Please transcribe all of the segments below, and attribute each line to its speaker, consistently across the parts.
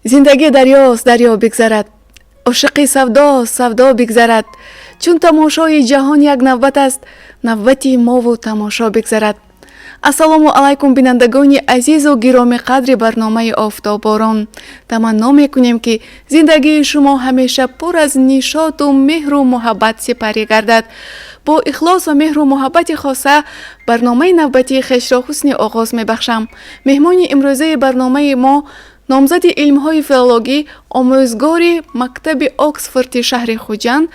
Speaker 1: زندگی دریاست، دریا بگذرد. عاشقی سوداست، سودا بگذرد. چون تماشای جهان یک نوبت است، نوبتی ما و تماشا بگذرد. السلام علیکم بینندگان عزیز و گرامی قدر برنامه آفتابباران. تمنا میکنیم که زندگی شما همیشه پر از نشاط و مهر و محبت سپری گردد. با اخلاص و مهر و محبت خاصه برنامه نوبتی خویش را حسن آغاز میبخشم. مهمان امروزه برنامه ما نامزد علمهای فیلولوژی، آموزگار مکتب آکسفورد شهر خوجند،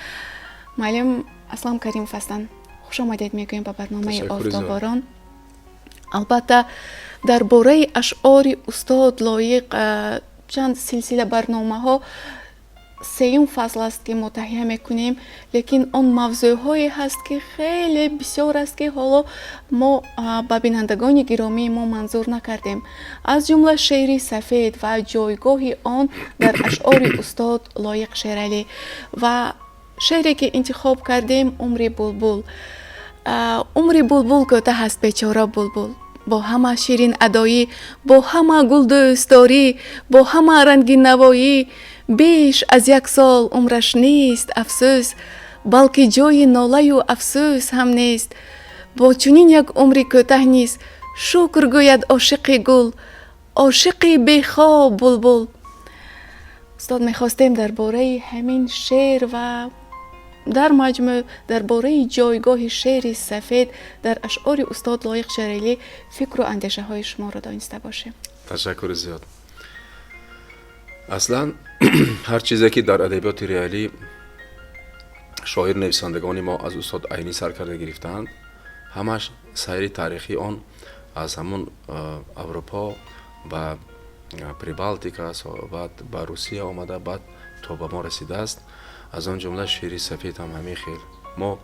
Speaker 1: معلم اسلام کریم هستند. خوش آمدید میگویم به برنامه آفتابباران. البته درباره اشعار استاد لایق چند سلسله برنامه ها سیوم فصل است که ما تهیه میکنیم، لیکن آن موضوع هایی هست که خیلی بسیار است که حالا ما به بینندگان گرامی ما منظور نکردیم. از جمله شعر سفید و جایگاه آن در اشعار استاد لایق شیرعلی و شعری که انتخاب کردیم عمر بلبل. عمر بلبل کوتاه است بیچاره بلبل، با همه شیرین ادایی، با همه گل دوستداری، با همه رنگین نوایی، بیش از 1 سال عمرش نیست افسوس، بلکه جای ناله و افسوس هم نیست. با چنین یک عمر کوتاه نیست شکر گوید عاشق گل، عاشق بیخواب بلبل. استاد میخواستیم درباره همین شعر و در مجموع درباره جایگاه شعر سفید در اشعار استاد لایق شیرعلی فکر و اندیشه های شما را دانسته باشیم.
Speaker 2: تشکر زیاد. اصلا هر چیزی که در ادبیات ریالی شاعر نویسندگان ما از استاد عینی سرکرده گرفتند، همش سیر تاریخی آن از همون اروپا و پریبالتیکا بعد به روسیه آمده، بعد تا به ما رسیده است. از آن جمله شعر سفید هم همین خیل ما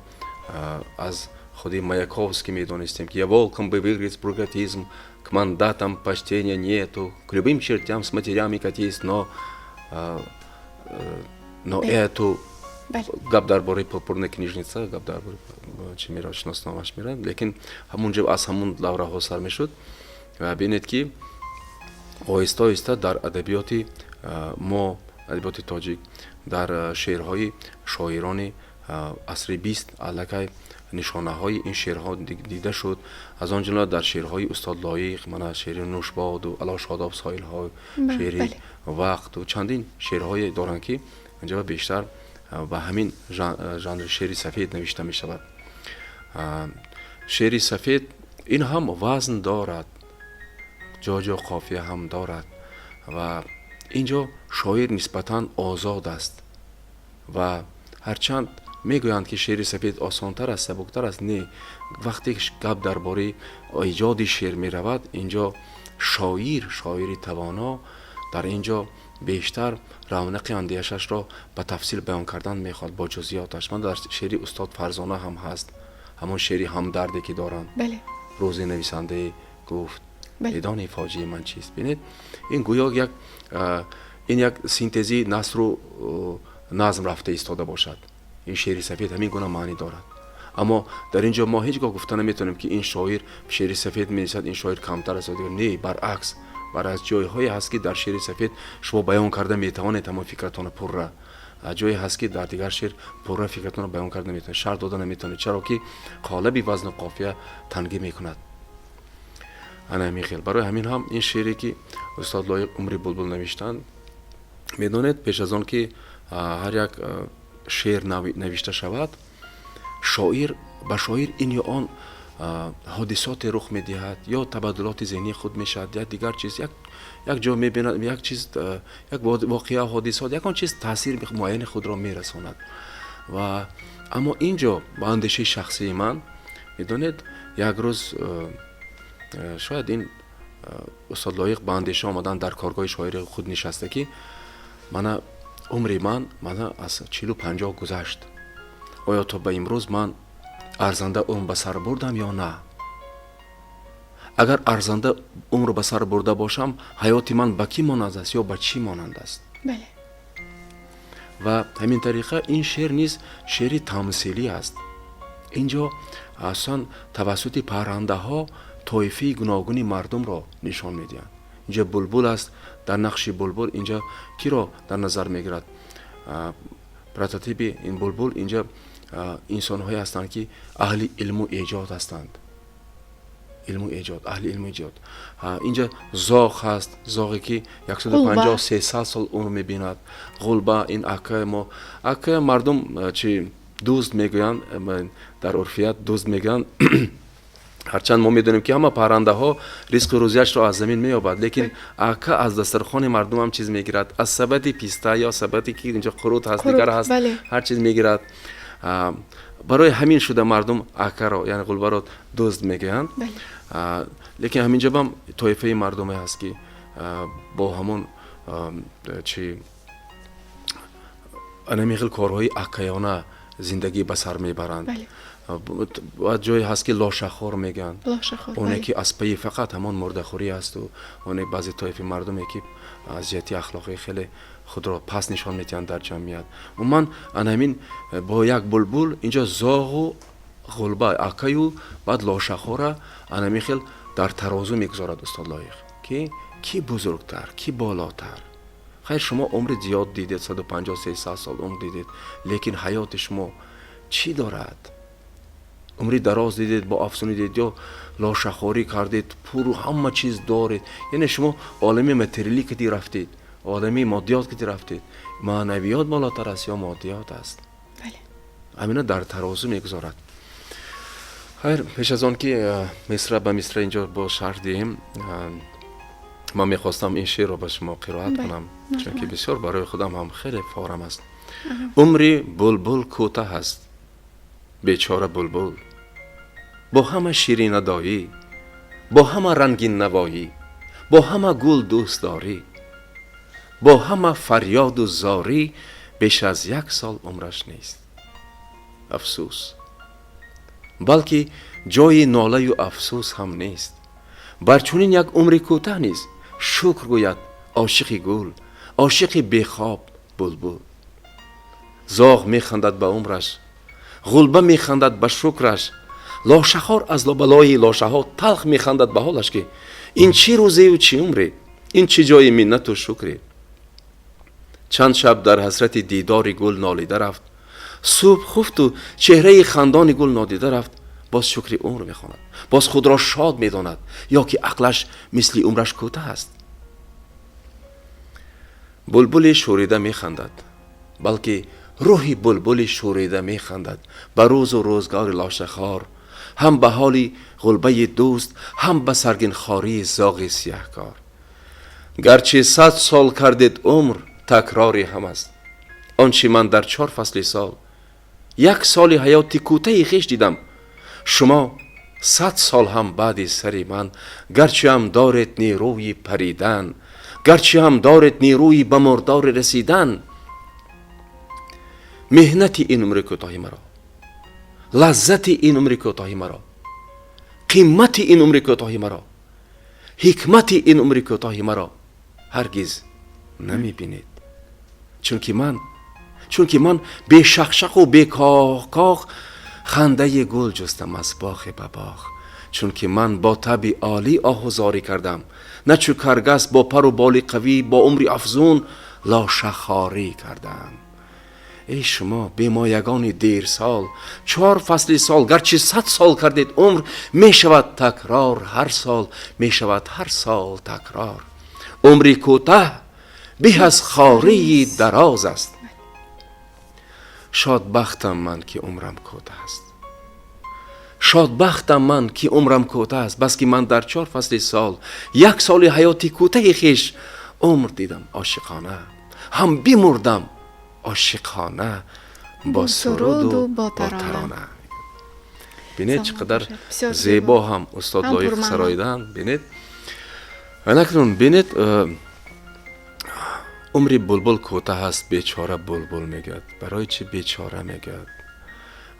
Speaker 2: از خودی Маяковский میدونستیم که волком бы выиграть бругатизм, к мандатам почтения нету, к любым чертям с матерями катись, но эту гап درباره پرپرن کніژنیця гап درباره چی میره شناسنامه‌اش میره، لیکن همونجا از همون دوره ها سر میشد و ببینید که آهسته آهسته در ادبیات ما، ادبیات تاجیک، در شعرهای شاعران عصر 20 الکی نشانه های این شعرها دیده شد. از آن جمله در شعرهای استاد لایق، من شعر نوشباد و الا شاداب سایل ها، شعر وقت و چندین شعرهای دارند که اینجا بیشتر و همین ژانر شعر سفید نوشته می شود. شعر سفید این هم وزن دارد، جا جا قافیه هم دارد و اینجا شاعر نسبتاً آزاد است و هرچند میگویند که شعر سفید آسانتر است، سبکتر است، نه، وقتی گپ درباره ایجاد شعر می رود، اینجا شاعر توانا در اینجا بیشتر رونق اندیشش را به تفصیل بیان کردن میخواد با جزئیاتش. من در شعر استاد فرزانه هم هست همون شعری همدردی که دارند. بله. روزی نویسنده گفت میدان فاجعه من چیست. ببینید این گویا یک سینتزی نثر و نظم رفته ایستاده باشد. این شعر سفید همین گونه معنی دارد، اما در اینجا ما هیچگاه گفته نمیتونیم که این شاعر شعر سفید می‌نویسد این شاعر کمتر است. نه، برعکس، از جای‌هایی هست که در شعر سفید شما بیان کرده میتوانید تمام فکرتون پر را، جایی هست که در دیگر شعر پر فکرتون را بیان کرده نمیتونید، شرط داده نمیتونید، چرا که قالب وزن و قافیه تنگی میکند. انا میخیل برای همین هم این شعری که استاد لایق عمر بلبل نوشتند، میدونید پیش از آن که هر یک شعر نوشته شود، شاعر به شاعر این یا آن حادثات رخ میدهد یا تبادلات ذهنی خود میشد یا دیگر چیز، یک جا میبیند یک چیز، یک واقعه حادثات یک آن چیز تاثیر معین خود را میرساند. و اما اینجا با اندیشه شخصی من میدونید یک روز شاید این استاد لایق با اندیشه آمدن در کارگاه شاعر خود نشسته که عمر من از 40-50 گذشت، آیا تا به امروز من ارزنده عمر به سر بردم یا نه؟ اگر ارزنده عمر به سر برده باشم، حیات من به کی مانند است یا به چی مانند است؟ بله. و همین طریقه این شعر نیز شعر تمثیلی است. اینجا اصلا توسط پرنده ها طایفه گوناگون مردم را نشان میدهند. اینجا بلبل است. در نقش بلبل اینجا کی را در نظر میگیرد؟ پروتوتیپ این بلبل اینجا انسان هایی هستند که اهل علم و ایجاد هستند. علم و ایجاد، اهل علم و ایجاد. اینجا زاغ هست، زاغی که 150-300 سال عمر میبیند. غلبه این اکه ما، اکه مردم چی دوست میگویند، در عرفیت دوست میگویند. هرچند ما میدونیم که همه پرنده ها رزق روزیش را از زمین مییابد، لیکن اکه از دسترخوان مردم هم چیز میگیرد، از سبد پیسته یا سبدی که اینجا قروت هست دیگر هست، هر چیز میگیرد. برای همین شده مردم اکه را یعنی غلبه را دزد میگویند. لیکن همینجا هم طایفه مردمی هست که با همون چی انمیخل کارهای اکیانه زندگی به سر میبرند. و جایی هست که لاشخور میگن، اونه که از پی فقط همون مردخوری است و اونه بعضی طایفه مردمی که از جهت اخلاقی خیلی خود را پس نشان میتین در جمعیت. و من همین با یک بلبل اینجا زاغ و غلبه اکیو بعد لاشخوره انمیخل در ترازو میگذارد استاد لایق که کی بزرگتر کی بالاتر. خیر شما عمر زیاد دیدید، 150-300 سال عمر دیدید، لیکن حیات شما چی دارد؟ عمری دراز دیدید، با افسونی دیدید یا لاشخوری کردید، پرو همه چیز دارید. یعنی شما عالمی متریالی که رفتید، عالمی مادیات که رفتید، معنویات بالاتر است یا مادیات است؟ بله. همینه در ترازو میگذارد. خیر پیش از آن که مصرع به مصرع اینجا با شرح دیم، من میخواستم این شعر رو به شما قرائت کنم، چون که بسیار برای خودم هم خیلی فارم است. عمری بلبل کوتاه است، بیچاره بلبل، با همه شیرین ادایی، با همه رنگین نوایی، با همه گل دوست داری، با همه فریاد و زاری، بیش از 1 سال عمرش نیست. افسوس، بلکه جای ناله و افسوس هم نیست. بر چنین یک عمر کوتاه نیست شکر گوید عاشق گل، عاشق بیخواب بلبل. زاغ میخندد به عمرش، غلبه میخندد به شکرش، لاشخور از لابلای لاشه ها تلخ میخندد به حالش که این چی روزی و چی عمری، این چی جای منت و شکری. چند شب در حسرت دیدار گل نالیده رفت، صبح خفت و چهره خندان گل نادیده رفت. باز شکر عمر میخواند، باز خود را شاد میداند، یا که عقلش مثل عمرش کوتاه است. بلبل شوریده میخندد، بلکه روحی بلبل شوریده میخندد به روز و روزگار لاشخوار، هم به حالی غلبه دوست، هم به سرگین خاری زاغ سیهکار. گرچه 100 سال کردید عمر تکراری هم است، آنچه من در 4 فصل سال 1 سال حیاتی کوتاه خویش دیدم، شما 100 سال هم بعد سری من. گرچه هم دارید نیروی پریدن، گرچه هم دارید نیروی به مردار رسیدن، مهنت این عمر کوتاهی مرا، لذت این عمر کوتاهی مرا، قیمت این عمر کوتاهی مرا، حکمت این عمر کوتاهی مرا هرگز نمی بینید. چون که من بی شخشق و بی کاخ کاخ خنده گل جستم از باغ به باغ. چون که من با طبع عالی آهوزاری کردم، نه چو کرگس با پر و بال قوی، با عمری افزون لاشخاری کردم. ای شما بیمایگان دیر سال، 4 فصل سال، گرچه 100 سال کردید عمر، می شود تکرار هر سال، می شود هر سال تکرار. عمری کوتاه به از خاری دراز است. شادبختم من که عمرم کوتاه است، شادبختم من که عمرم کوتاه است. بس که من در 4 فصل سال 1 سال حیاتی کوتاه خویش عمر دیدم عاشقانه، هم بیمردم عاشقانه، با سرود و با ترانه. بینید چقدر زیبا هم استاد لایق سرایدن. بینید انکرون، بینید عمری بلبل کوتاه است، بیچاره بلبل میگد. برای چی بیچاره میگد؟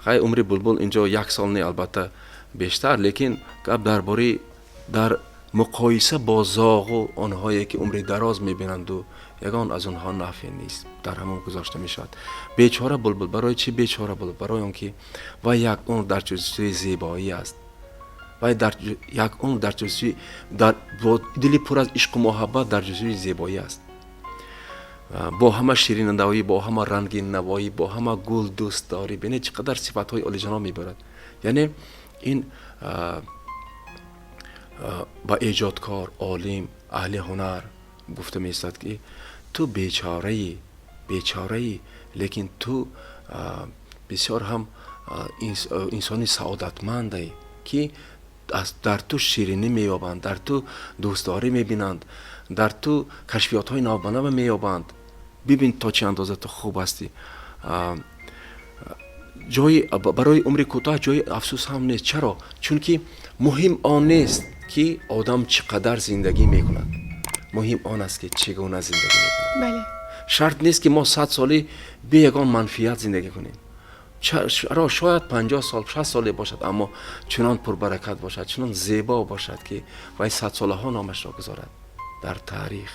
Speaker 2: خیلی عمری بلبل اینجا 1 سال نه، البته بیشتر، لیکن در مقایسه با زاغ و آنهایی که عمری دراز میبینند و یگان از اونها نفعی نیست، در همون گذاشته میشد. بیچاره بلبل. برای چی بیچاره بلبل؟ برای اون که و یک عمر در چیز زیبایی است، و در یک عمر در جستجوی با دلی پر از عشق و محبت در جستجوی زیبایی است. با همه شیرین نوایی، با همه رنگین نوایی، با همه گل دوست داری. ببینید چقدر صفات‌های عالی‌جناب میبرد. یعنی این با ایجادکار، عالم، اهل هنر گفته می‌استد که تو بیچاره‌ای، لیکن تو بسیار هم انسانی سعادتمندی که در تو شیرینی می‌یابند، در تو دوستداری می‌بینند، در تو کشفیات‌های نابنام می‌یابند. ببین تا چه اندازه تو خوب هستی. جای برای عمر کوتاه جای افسوس هم نیست. چرا؟ چون که مهم آن نیست که آدم چقدر زندگی میکند، مهم آن است که چگونه زندگی میکند.
Speaker 1: بله.
Speaker 2: شرط نیست که ما 100 سالی به یگان منفیت زندگی کنیم. شاید 50 سال 60 سالی باشد اما چنان پربرکت باشد، چنان زیبا باشد که وای 100 ساله ها نامش را گذارد، در تاریخ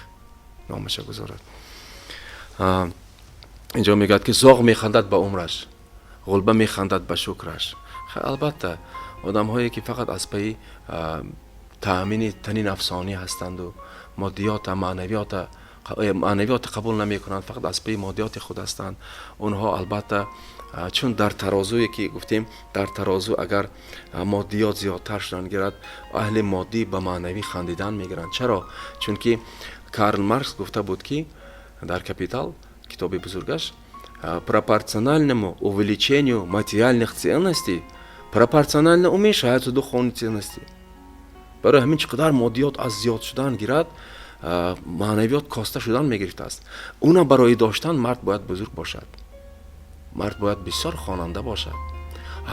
Speaker 2: نامش را گذارد. اینجا میگه که زاغ میخندد به عمرش، غلبه میخندد به شکرش. البته آدم هایی که فقط از پی تأمین تنین افسانی هستند و مادیات معنویات قبول نمی کنند، فقط از پی مادیات خود هستند، اونها البته چون در ترازویی که گفتیم، در ترازو اگر مادیات زیادتر شدن گیرد، اهل مادی به معنوی خندیدن میگیرند. چرا؟ چون که کارل مارکس گفته بود که در کپیتال، کتاب بزرگش، пропорциональному увеличению материальных ценностей пропорционально уменьшаются духовные ценности. برای همین چقدر مادیات از زیاد شدن گیرد، معنویات کاسته شدن میگرفته است. اونا برای داشتن مرد باید بزرگ باشد، مرد باید بسیار خواننده باشد.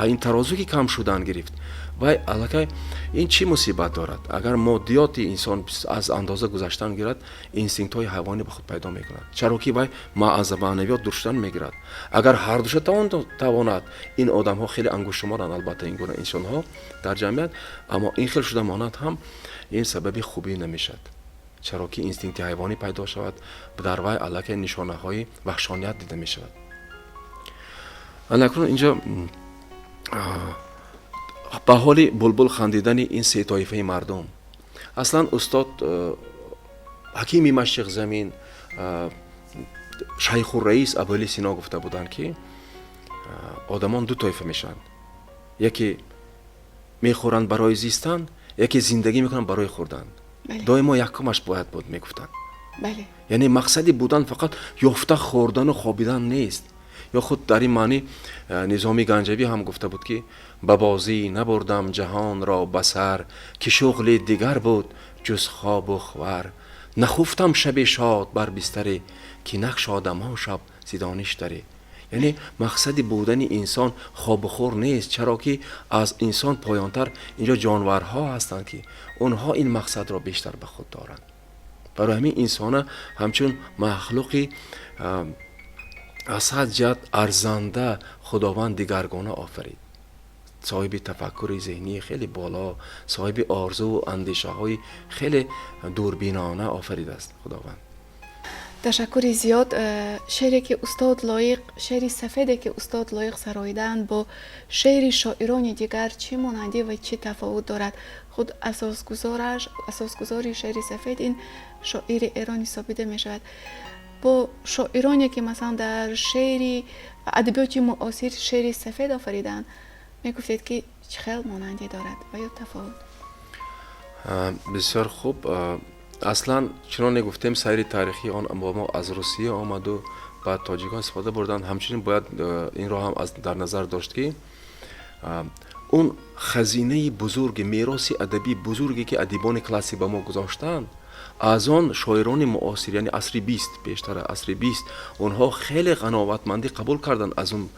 Speaker 2: این ترازو که کم شدن گرفت و الکی این چی مصیبت دارد؟ اگر مادیات انسان از اندازه گذشتن گیرد، اینستینکت های حیوانی به خود پیدا میکند. چرا که وای از معنویات دور شدن میگیرد. اگر هر دوش تواند، این آدم ها خیلی انگشتمارند، البته این گونه انسان ها در جمعیت، اما این خیلی شده ماند هم این سبب خوبی نمیشد. چرا که اینستینکت حیوانی پیدا شود، در وای الکی نشانه های وحشانیت دیده میشود. الان اینجا به حال بلبل خندیدن این سه طایفه مردم. اصلا استاد حکیم مشرق زمین شیخ الرئیس ابوعلی سینا گفته بودند که آدمان دو طایفه میشن، یکی میخورند برای زیستن، یکی زندگی میکنن برای خوردن. دائما یکمش باید بود میگفتن.
Speaker 1: بله.
Speaker 2: یعنی مقصدی بودن فقط یافته خوردن و خوابیدن نیست. یا خود در این معنی نظامی گنجوی هم گفته بود که به بازی نبردم جهان را بسر، که شغل دیگر بود جز خواب و خور. نخفتم شب شاد بر بستری، که نقشادم ها شب زیدانش داری. یعنی مقصد بودن انسان خواب و خور نیست. چرا که از انسان پایانتر اینجا جانورها هستند که اونها این مقصد را بیشتر به خود دارند. برای همین انسان همچون مخلوقی از هر جهت ارزنده خداوند دیگرگانه آفرید. صاحب تفکر ذهنی خیلی بالا، صاحب آرزو و اندیشه های خیلی دوربینانه آفرید است خداوند.
Speaker 1: تشکر زیاد. شعری که استاد لایق، شعری سفیدی که استاد لایق سراییدن با شعر شاعران دیگر چه مانندی و چه تفاوت دارد؟ خود اساسگذاری شعر سفید این شاعر ایرانی ثابت می شود. با شاعرانی که مثلا در شعری و ادبیات معاصر شعر سفید آفریدن، میگفتید که چه خیلی مانندی دارد و یا تفاوت؟
Speaker 2: بسیار خوب. اصلا چنان گفتیم سیر تاریخی آن با ما از روسیه آمد و بعد تاجیکان استفاده بردن. همچنین باید این را هم در نظر داشت که اون خزینه بزرگ، میراث ادبی بزرگی که ادیبان کلاسیک با ما گذاشتند، از آن شاعران معاصر، یعنی عصر 20، بیشتر عصر 20، اونها خیلی قناعتمندی قبول کردن، از اون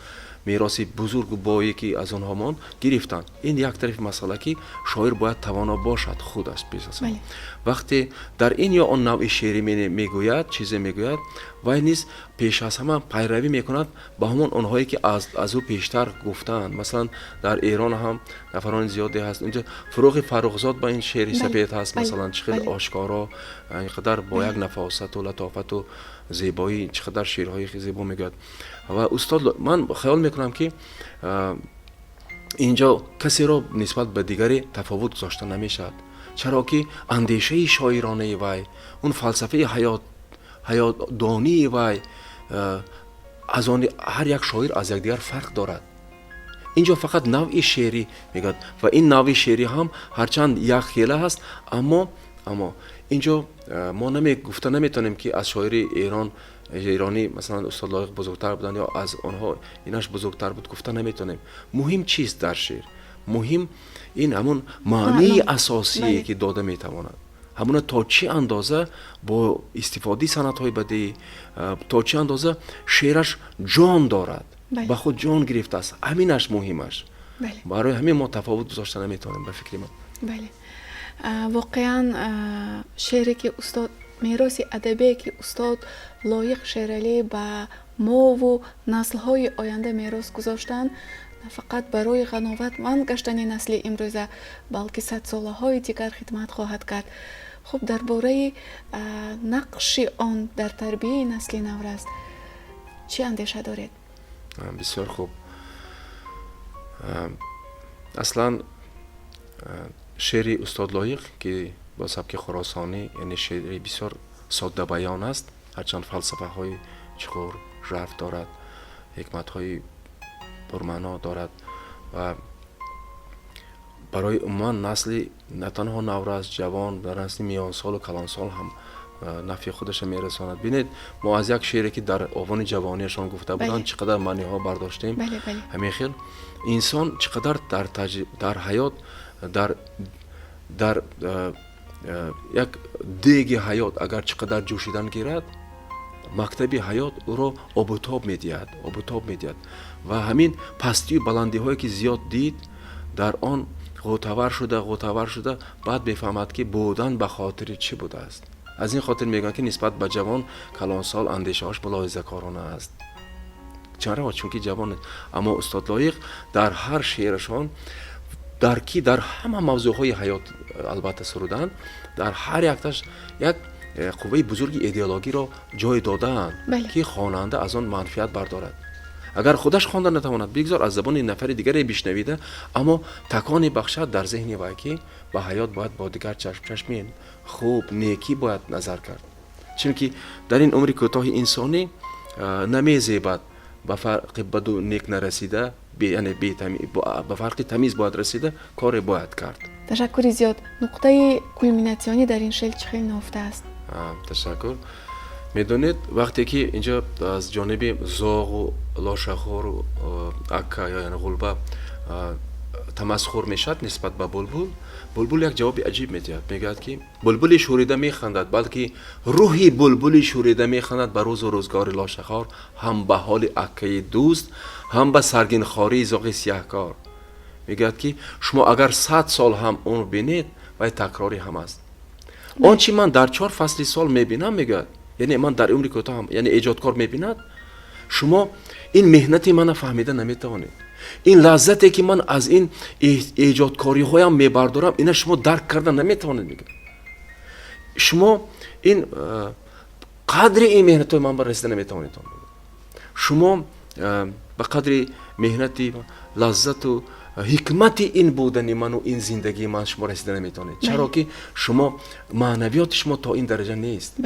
Speaker 2: میراث بزرگ و بایی که از اونها مان گرفتن. این یک طرف مسئله که شاعر باید توانا باشد خودش پیش. وقتی در این یا آن نوع شعری میگوید، چیزی میگوید، وای نیز پیش از همه پیروی میکند با همون اونهایی که از او پیشتر گفتند. مثلا در ایران هم نفران زیادی هست. اینجا فروغ فرخزاد با این شعر سفید هست، مثلا چقدر آشکارا، اینقدر با یک نفاست و لطافت و زیبایی چقدر شعرهای زیبا میگوید. و استاد من خیال میکنم که اینجا کسی را نسبت به دیگری تفاوت گذاشته نمیشد، چرا که اندیشه شاعرانه وی، اون فلسفه حیات دانی وی از آن هر یک شاعر از یکدیگر فرق دارد. اینجا فقط نوع شعری میگد و این نوع شعری هم هرچند یک خیله هست، اما اینجا ما گفته نمیتونیم که از شاعر ایرانی مثلا استاد لایق بزرگتر بودن یا از آنها اینش بزرگتر بود، گفته نمیتونیم. مهم چیست در شعر؟ مهم این همون معنی اساسیه که داده میتواند، همون تا چه اندازه با استفاده سنت‌های بدی، تا چه اندازه شعرش جان دارد، به خود جان گرفته است، همینش مهمش. برای همین ما تفاوت گذاشته نمیتونیم به فکر من.
Speaker 1: بله، واقعا شعری که استاد، میراث ادبی که استاد لایق شیرالی به ما و نسل‌های آینده میراث گذاشتن، نه فقط برای قناعتمند گشتن نسل امروزه بلکه 100 ساله‌های دیگر خدمت خواهد کرد. خب درباره نقش آن در تربیت نسل نورست چه اندیشه دارید؟
Speaker 2: بسیار خوب. اصلا شعر استاد لایق که با سبک خراسانی، یعنی شعری بسیار ساده بیان است، هرچند فلسفه های چقدر ژرف دارد، حکمت های پرمعنا دارد و برای عموما نسل نه تنها نورست، جوان، در نسل میان سال و کلان سال هم نفع خودش میرساند. ببینید ما از یک شعری که در آوان جوانیشان گفته بودن چقدر معنی ها برداشتیم. همین خیل انسان چقدر در حیات در یک دیگ حیات اگر چقدر جوشیدن گیرد، مکتب حیات او را آب و تاب میدهد و همین پستی و بلندی هایی که زیاد دید در آن غوطه‌ور شده بعد بفهمد که بودن به خاطر چی بوده است. از این خاطر میگن که نسبت به جوان کلان سال اندیشه هاش ملاحظه کارانه است. چرا؟ چون که جوان است. اما استاد لایق در هر شعرشان در همه موضوع های حیات البته سرودن، در هر یکتاش یک قوه بزرگی ایدئولوژی را جای دادن که خواننده از آن منفعت بردارد. اگر خودش خوانده نتواند بگذار از زبان نفر دیگری بشنویده، اما تکانی بخشد در ذهن وی که به حیات باید با دیگر چشم خوب نیکی باید نظر کرد، چون که در این عمر کوتاه انسانی نمیزیبد به فرق بد و نیک نرسیده، یعنی به فرق تمیز باید رسیده، کار باید کرد.
Speaker 1: تشکر زیاد. نقطه کلمیناسیونی در این شعر چه خیلی نهفته است؟
Speaker 2: تشکر. میدونید وقتی که اینجا از جانب زاغ و لاشخور و عکا یعنی غلبه تمسخر میشد نسبت به بلبل یک جواب عجیب میدهد، میگه که بلبل شوریده میخندد، بلکه روحی بلبل شوریده میخندد به روز و روزگار لاشخور، هم به حال عکای دوست، هم به سرگین خاری زاغ سیاهکار. میگه که شما اگر 100 سال هم اون بینید و تکراری هم است. آنچه من در 4 فصل سال میبینم، میگه یعنی من در عمر کوتاه هم، یعنی ایجادکار میبیند، شما این مهنتی من فهمیده نمیتوانید. این لذتی که من از این ایجادکاری هایم میبردارم، اینا شما درک کردن نمیتوانید. میگه شما این قدر این مهنت من برسیده نمیتوانید. شما به قدر مهنتی لذت و حکمت این بودن من و این زندگی من شما رسیده نمیتوانید، چرا که شما معنویات شما تا این درجه نیست.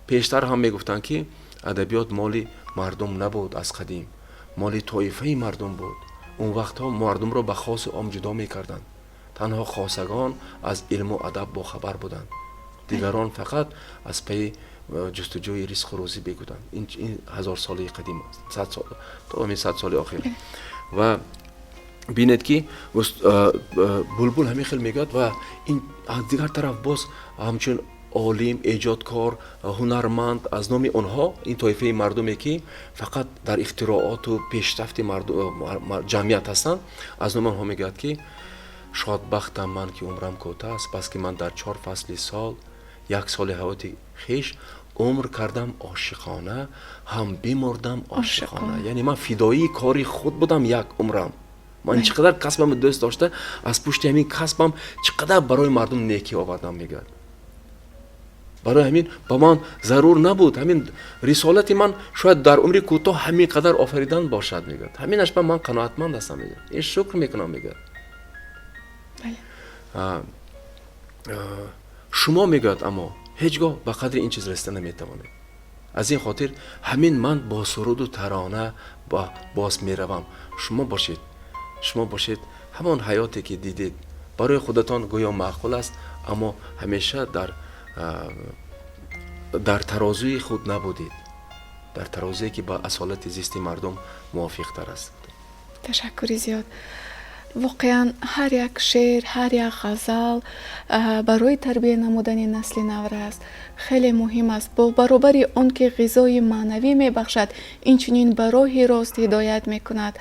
Speaker 2: پیشتر هم میگفتن که ادبیات مال مردم نبود، از قدیم مال طایفه مردم بود. اون وقت ها مردم را به خاص عام جدا میکردند، تنها خاصگان از علم و ادب با خبر بودند، دیگران فقط از پی جستجوی رزق و روزی بگودند. این 1000 ساله قدیم است، 100 سال تا همین 100 سال اخیر. و بینید که بلبل همین خیلی میگد و این از دیگر طرف باز همچون عالم، ایجادکار، هنرمند از نام اونها این طایفه مردمی که فقط در اختراعات و پیشرفت جمعیت هستند، از نام اونها میگد که شادبختم من که عمرم کوتاه است، بس که من در 4 فصل سال 1 سال حیات خویش عمر کردم عاشقانه، هم بمردم عاشقانه. یعنی من فدایی کاری خود بودم 1 عمرم. من چقدر کسبم دوست داشته، از پشت همین کسبم چقدر برای مردم نیکی آوردم. میگه барои ҳамин ба ман зарур набуд. ҳамин рисолати ман шояд дар умри кӯтоҳ ҳамин қадар офаридан бошад, мегӯяд. ҳаминаш ба ман қаноатманд ҳастам, мегӯяд. Ин шукр мекунам, мегӯяд. шумо, мегӯяд, аммо ҳеҷ гоҳ ба қадри ин чиз расида наметавонед. аз ин хотир ҳамин ман бо суруду тарона боз меравам. шумо бошед ҳамон ҳаёте ки дидед барои худатон гӯё маъқул аст, аммо ҳамеша дар тарозуи худ набудед, дар тарозуе ки ба асолати зисти мардум мувофиқтар аст.
Speaker 1: ташаккури зиёд. воқеан ҳар як шеър, ҳар як ғазал барои тарбия намудани насли навра аст. хеле муҳим аст. бо баробари он ки ғизои маънавӣ мебахшад, инчунин ба роҳи рост ҳидоят мекунад.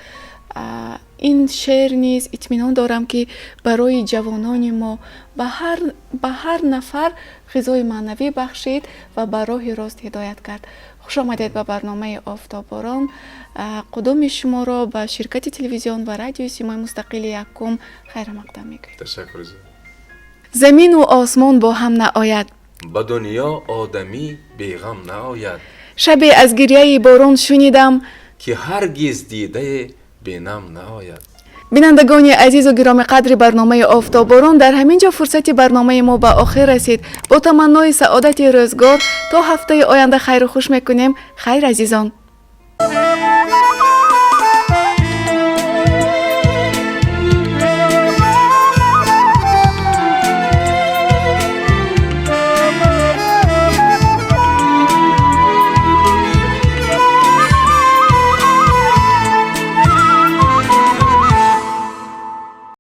Speaker 1: ин шеър низ итминон дорам ки барои ҷавонони мо ба ҳар нафар ғизои маънавӣ бахшид ва ба роҳи рост ҳидоят кард. хуш омадед ба барномаи офтобборон. қудуми шуморо ба ширкати телевизион ва радиои симои мустақили якум хайрамақдам мегӯем.
Speaker 2: Ташаккур.
Speaker 1: замину осмон бо ҳам наояд,
Speaker 2: ба дунё одамӣ беғам наояд,
Speaker 1: шабе аз гирьяи борон шунидам,
Speaker 2: ки ҳаргиз дидае бенам наояд.
Speaker 1: бинандагони азизу гироми қадри барномаи офтобборон, дар ҳамин ҷо фурсати барномаи мо ба охир расид. бо таманнои саодати рӯзгор то ҳафтаи оянда хайру хуш мекунем. хайр азизон.